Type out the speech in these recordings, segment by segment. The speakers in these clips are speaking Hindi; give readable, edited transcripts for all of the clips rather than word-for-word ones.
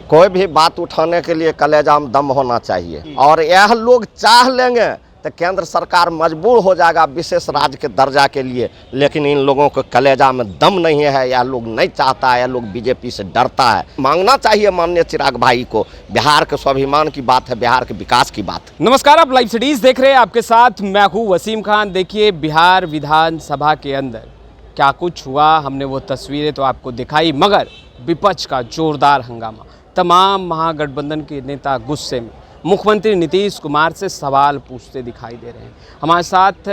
कोई भी बात उठाने के लिए कलेजा में दम होना चाहिए और यह लोग चाह लेंगे तो केंद्र सरकार मजबूर हो जाएगा विशेष राज्य के दर्जा के लिए, लेकिन इन लोगों को कलेजा में दम नहीं है। यह लोग नहीं चाहता है, यह लोग बीजेपी से डरता है। मांगना चाहिए माननीय चिराग भाई को। बिहार के स्वाभिमान की बात है, बिहार के विकास की बात है। नमस्कार, आप लाइव सिटीज देख रहे हैं, आपके साथ मैं हूं वसीम खान। देखिए बिहार विधानसभा के अंदर क्या कुछ हुआ, हमने वो तस्वीरें तो आपको दिखाई, मगर विपक्ष का जोरदार हंगामा, तमाम महागठबंधन के नेता गुस्से में मुख्यमंत्री नीतीश कुमार से सवाल पूछते दिखाई दे रहे हैं। हमारे साथ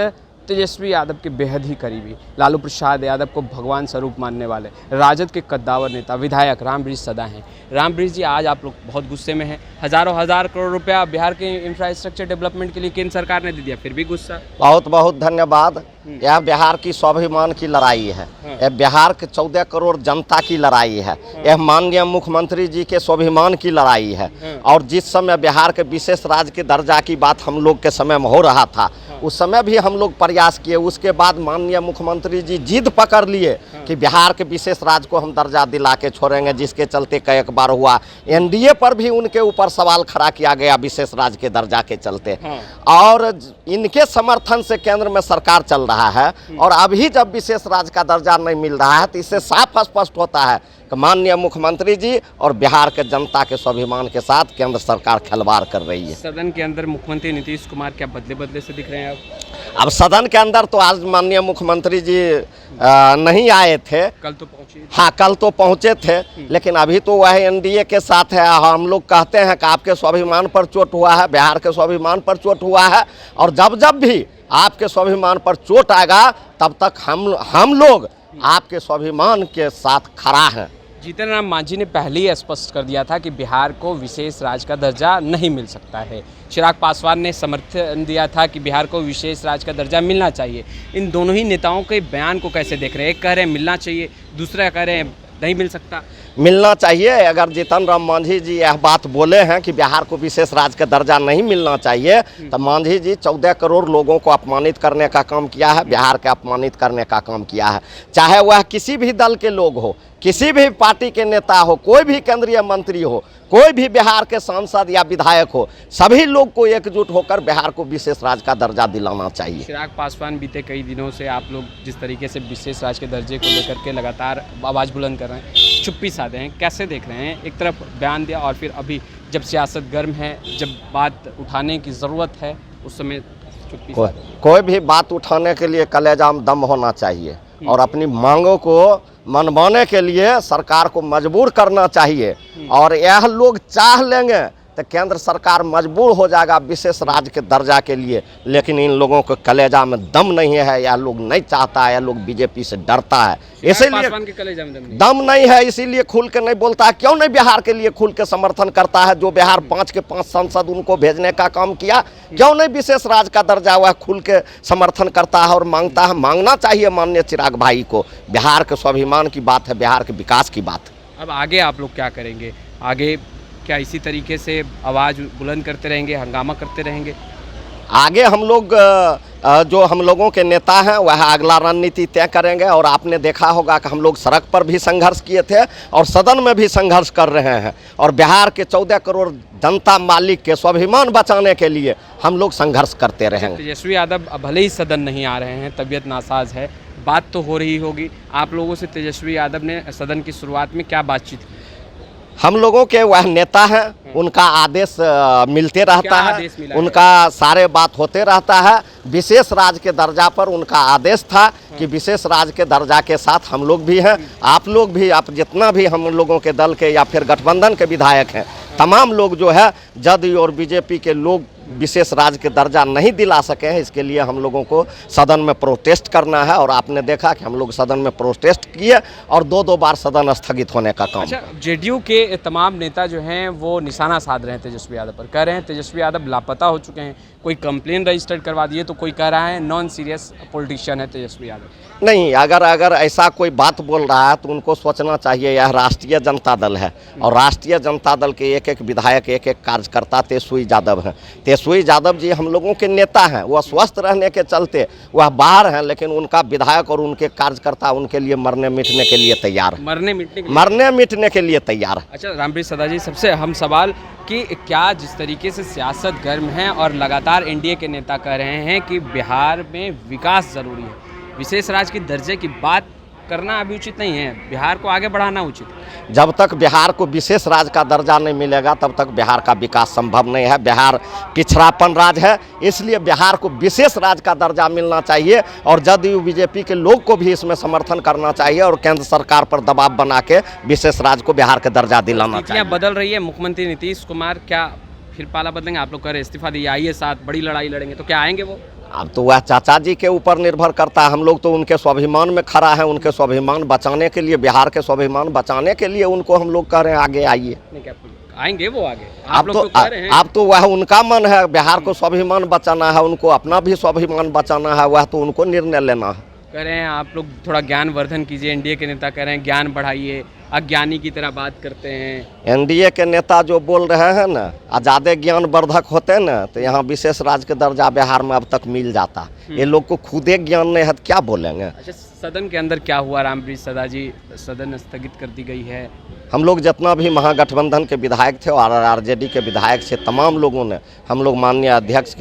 तेजस्वी यादव के बेहद ही करीबी, लालू प्रसाद यादव को भगवान स्वरूप मानने वाले राजद के कद्दावर नेता विधायक रामबृज सदा हैं। रामबृज जी, आज आप लोग बहुत गुस्से में हैं। हजार करोड़ रुपया बिहार के इंफ्रास्ट्रक्चर डेवलपमेंट के लिए केंद्र सरकार ने दे दिया, फिर भी गुस्सा। बहुत बहुत धन्यवाद। यह बिहार की स्वाभिमान की लड़ाई है, यह बिहार के 14 करोड़ जनता की लड़ाई है, यह माननीय मुख्यमंत्री जी के स्वाभिमान की लड़ाई है। और जिस समय बिहार के विशेष राज्य के दर्जा की बात हम लोग के समय में हो रहा था, उस समय भी हम लोग प्रयास किए। उसके बाद माननीय मुख्यमंत्री जी जिद पकड़ लिए कि बिहार के विशेष राज्य को हम दर्जा दिला के छोड़ेंगे, जिसके चलते कई बार हुआ। एनडीए पर भी उनके ऊपर सवाल खड़ा किया गया विशेष राज्य के दर्जा के चलते। और इनके समर्थन से केंद्र में सरकार चल रहा है, और अभी जब विशेष राज्य का दर्जा नहीं मिल रहा है तो इससे साफ स्पष्ट होता है कि माननीय मुख्यमंत्री जी और बिहार के जनता के स्वाभिमान के साथ केंद्र सरकार खिलवाड़ कर रही है। सदन के अंदर मुख्यमंत्री नीतीश कुमार क्या बदले से दिख रहे हैं अब सदन के अंदर तो आज माननीय मुख्यमंत्री जी नहीं आए थे, कल तो पहुंचे। हाँ, कल तो पहुंचे थे, लेकिन अभी तो वह एनडीए के साथ है। हम लोग कहते हैं कि आपके स्वाभिमान पर चोट हुआ है, बिहार के स्वाभिमान पर चोट हुआ है, और जब जब भी आपके स्वाभिमान पर चोट आएगा तब तक हम लोग आपके स्वाभिमान के साथ खड़ा हैं। जीतन राम मांझी ने पहले ही स्पष्ट कर दिया था कि बिहार को विशेष राज्य का दर्जा नहीं मिल सकता है। चिराग पासवान ने समर्थन दिया था कि बिहार को विशेष राज्य का दर्जा मिलना चाहिए। इन दोनों ही नेताओं के बयान को कैसे देख रहे हैं? एक कह रहे हैं मिलना चाहिए, दूसरा कह रहे हैं नहीं मिल सकता। मिलना चाहिए। अगर जीतन राम मांझी जी यह बात बोले हैं कि बिहार को विशेष राज्य का दर्जा नहीं मिलना चाहिए, तो मांझी जी 14 करोड़ लोगों को अपमानित करने का काम किया है, बिहार के अपमानित करने का काम किया है। चाहे वह किसी भी दल के लोग हो, किसी भी पार्टी के नेता हो, कोई भी केंद्रीय मंत्री हो, कोई भी बिहार के सांसद या विधायक हो, सभी लोग को एकजुट होकर बिहार को विशेष राज्य का दर्जा दिलाना चाहिए। चिराग पासवान बीते कई दिनों से आप लोग जिस तरीके से विशेष राज्य के दर्जे को लेकर के लगातार आवाज़ बुलंद कर रहे हैं, चुप्पी साधे हैं, कैसे देख रहे हैं? एक तरफ बयान दिया और फिर अभी जब सियासत गर्म है, जब बात उठाने की ज़रूरत है, उस समय चुप्पी साधे। कोई भी बात उठाने के लिए कलेजा में दम होना चाहिए और अपनी मांगों को मनवाने के लिए सरकार को मजबूर करना चाहिए। और यह लोग चाह लेंगे तो केंद्र सरकार मजबूर हो जाएगा विशेष राज्य के दर्जा के लिए, लेकिन इन लोगों को कलेजा में दम नहीं है। यह लोग नहीं चाहता है, यह लोग बीजेपी से डरता है, इसीलिए दम नहीं है, इसीलिए खुल के नहीं बोलता है। क्यों नहीं बिहार के लिए खुल के समर्थन करता है? जो बिहार 5 के 5 सांसद उनको भेजने का काम किया, क्यों नहीं विशेष राज्य का दर्जा वह खुल के समर्थन करता है और मांगता है? मांगना चाहिए माननीय चिराग भाई को। बिहार के स्वाभिमान की बात है, बिहार के विकास की बात है। अब आगे आप लोग क्या करेंगे? आगे क्या इसी तरीके से आवाज़ बुलंद करते रहेंगे, हंगामा करते रहेंगे? आगे हम लोग जो हम लोगों के नेता हैं वह अगला रणनीति तय करेंगे। और आपने देखा होगा कि हम लोग सड़क पर भी संघर्ष किए थे और सदन में भी संघर्ष कर रहे हैं, और बिहार के 14 करोड़ जनता मालिक के स्वाभिमान बचाने के लिए हम लोग संघर्ष करते रहेंगे। तेजस्वी यादव भले ही सदन नहीं आ रहे हैं, तबीयत नासाज है, बात तो हो रही होगी आप लोगों से। तेजस्वी यादव ने सदन की शुरुआत में क्या बातचीत की? हम लोगों के वह नेता हैं, उनका आदेश मिलते रहता है, उनका सारे बात होते रहता है। विशेष राज्य के दर्जा पर उनका आदेश था कि विशेष राज्य के दर्जा के साथ हम लोग भी हैं, आप लोग भी, आप जितना भी हम लोगों के दल के या फिर गठबंधन के विधायक हैं, तमाम लोग जो है जदयू और बीजेपी के लोग विशेष राज्य के दर्जा नहीं दिला सके हैं। इसके लिए हम लोगों को सदन में प्रोटेस्ट करना है, और आपने देखा कि हम लोग सदन में प्रोटेस्ट किए और 2-2 बार सदन स्थगित होने का काम। अच्छा, जेडीयू के तमाम नेता जो हैं वो निशाना साध रहे हैं तेजस्वी यादव पर, कह रहे हैं तेजस्वी यादव लापता हो चुके हैं, कोई कंप्लेन रजिस्टर्ड करवा दिए, तो कोई कह रहा है नॉन सीरियस पॉलिटिशियन है तेजस्वी यादव। नहीं, अगर ऐसा कोई बात बोल रहा है तो उनको सोचना चाहिए यह राष्ट्रीय जनता दल है, और राष्ट्रीय जनता दल के एक एक विधायक, एक एक कार्यकर्ता तेजस्वी यादव हैं। तेजस्वी यादव जी हम लोगों के नेता हैं, वह स्वस्थ रहने के चलते वह बाहर हैं, लेकिन उनका विधायक और उनके कार्यकर्ता उनके लिए मरने मिटने के लिए तैयार है, मरने मिटने के लिए तैयार है। अच्छा, रामप्रीत सदा जी, सबसे अहम सवाल कि क्या जिस तरीके से सियासत गर्म है और लगातार एनडीए के नेता कह रहे हैं कि बिहार में विकास ज़रूरी है, विशेष राज्य की दर्जे की बात करना अभी उचित नहीं है, बिहार को आगे बढ़ाना उचित है। जब तक बिहार को विशेष राज्य का दर्जा नहीं मिलेगा तब तक बिहार का विकास संभव नहीं है। बिहार पिछड़ापन राज्य है, इसलिए बिहार को विशेष राज्य का दर्जा मिलना चाहिए और जदयू बीजेपी के लोग को भी इसमें समर्थन करना चाहिए और केंद्र सरकार पर दबाव बना के विशेष राज्य को बिहार का दर्जा दिलाना चाहिए। बदल रही है, मुख्यमंत्री नीतीश कुमार क्या फिर पाला बदलेंगे? आप लोग कह रहे इस्तीफा दिए, आइए साथ बड़ी लड़ाई लड़ेंगे, तो क्या आएंगे वो? अब तो वह चाचा जी के ऊपर निर्भर करता है। हम लोग तो उनके स्वाभिमान में खड़ा है, उनके स्वाभिमान बचाने के लिए, बिहार के स्वाभिमान बचाने के लिए उनको हम लोग कह रहे हैं आगे आइए। आएंगे वो आगे? अब तो वह उनका मन है, बिहार को स्वाभिमान बचाना है, उनको अपना भी स्वाभिमान बचाना है, वह तो उनको निर्णय लेना है। कह रहे हैं आप लोग थोड़ा ज्ञान वर्धन कीजिए, एनडीए के नेता कह रहे हैं ज्ञान बढ़ाइए, अज्ञानी की तरह बात करते हैं। एनडीए के नेता जो बोल रहे हैं ना, ज़्यादा ज्ञान वर्धक होते ना तो यहाँ विशेष राज्य के दर्जा बिहार में अब तक मिल जाता। ये लोग को खुदे ज्ञान नहीं है तो क्या बोलेंगे। अच्छा, सदन के अंदर क्या हुआ रामप्रीत सदा जी? सदन स्थगित कर दी गई है। हम लोग जितना भी महागठबंधन के विधायक थे और आरजेडी के विधायक से तमाम लोगों ने हम लोग माननीय अध्यक्ष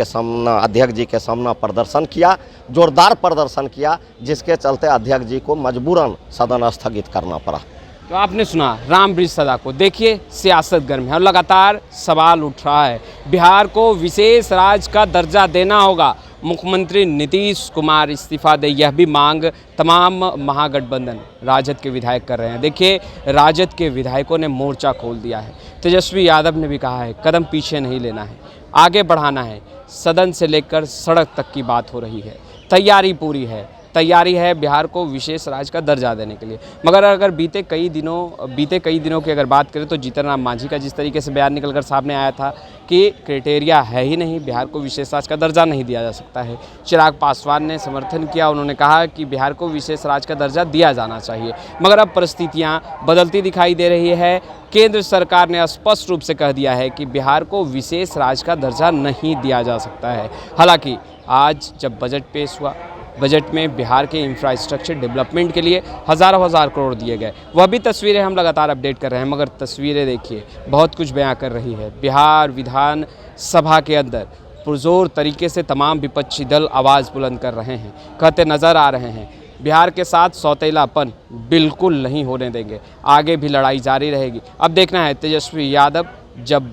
जी के सामना प्रदर्शन किया, जोरदार प्रदर्शन किया, जिसके चलते अध्यक्ष जी को मजबूरन सदन स्थगित करना पड़ा। तो आपने सुना रामप्रीत सदा को। देखिए, सियासत गर्म है और लगातार सवाल उठ रहा है। बिहार को विशेष राज्य का दर्जा देना होगा, मुख्यमंत्री नीतीश कुमार इस्तीफा दे, यह भी मांग तमाम महागठबंधन राजद के विधायक कर रहे हैं। देखिए, राजद के विधायकों ने मोर्चा खोल दिया है। तेजस्वी यादव ने भी कहा है कदम पीछे नहीं लेना है, आगे बढ़ाना है। सदन से लेकर सड़क तक की बात हो रही है, तैयारी है बिहार को विशेष राज्य का दर्जा देने के लिए। मगर अगर बीते कई दिनों की अगर बात करें तो जीतन राम मांझी का जिस तरीके से बयान निकलकर सामने आया था कि क्राइटेरिया है ही नहीं, बिहार को विशेष राज्य का दर्जा नहीं दिया जा सकता है। चिराग पासवान ने समर्थन किया, उन्होंने कहा कि बिहार को विशेष राज्य का दर्जा दिया जाना चाहिए। मगर अब परिस्थितियाँ बदलती दिखाई दे रही है। केंद्र सरकार ने स्पष्ट रूप से कह दिया है कि बिहार को विशेष राज्य का दर्जा नहीं दिया जा सकता है। हालांकि आज जब बजट पेश हुआ, बजट में बिहार के इंफ्रास्ट्रक्चर डेवलपमेंट के लिए हज़ारों करोड़ दिए गए। वह भी तस्वीरें हम लगातार अपडेट कर रहे हैं, मगर तस्वीरें देखिए बहुत कुछ बयां कर रही है। बिहार विधान सभा के अंदर पुरजोर तरीके से तमाम विपक्षी दल आवाज़ बुलंद कर रहे हैं, कहते नज़र आ रहे हैं बिहार के साथ सौतेलापन बिल्कुल नहीं होने देंगे, आगे भी लड़ाई जारी रहेगी। अब देखना है तेजस्वी यादव जब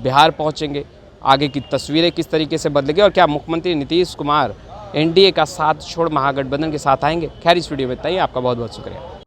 बिहार पहुँचेंगे आगे की तस्वीरें किस तरीके से बदलेगी और क्या मुख्यमंत्री नीतीश कुमार एनडीए का साथ छोड़ महागठबंधन के साथ आएंगे। खैर, इस वीडियो में इतना ही। आपका बहुत बहुत शुक्रिया।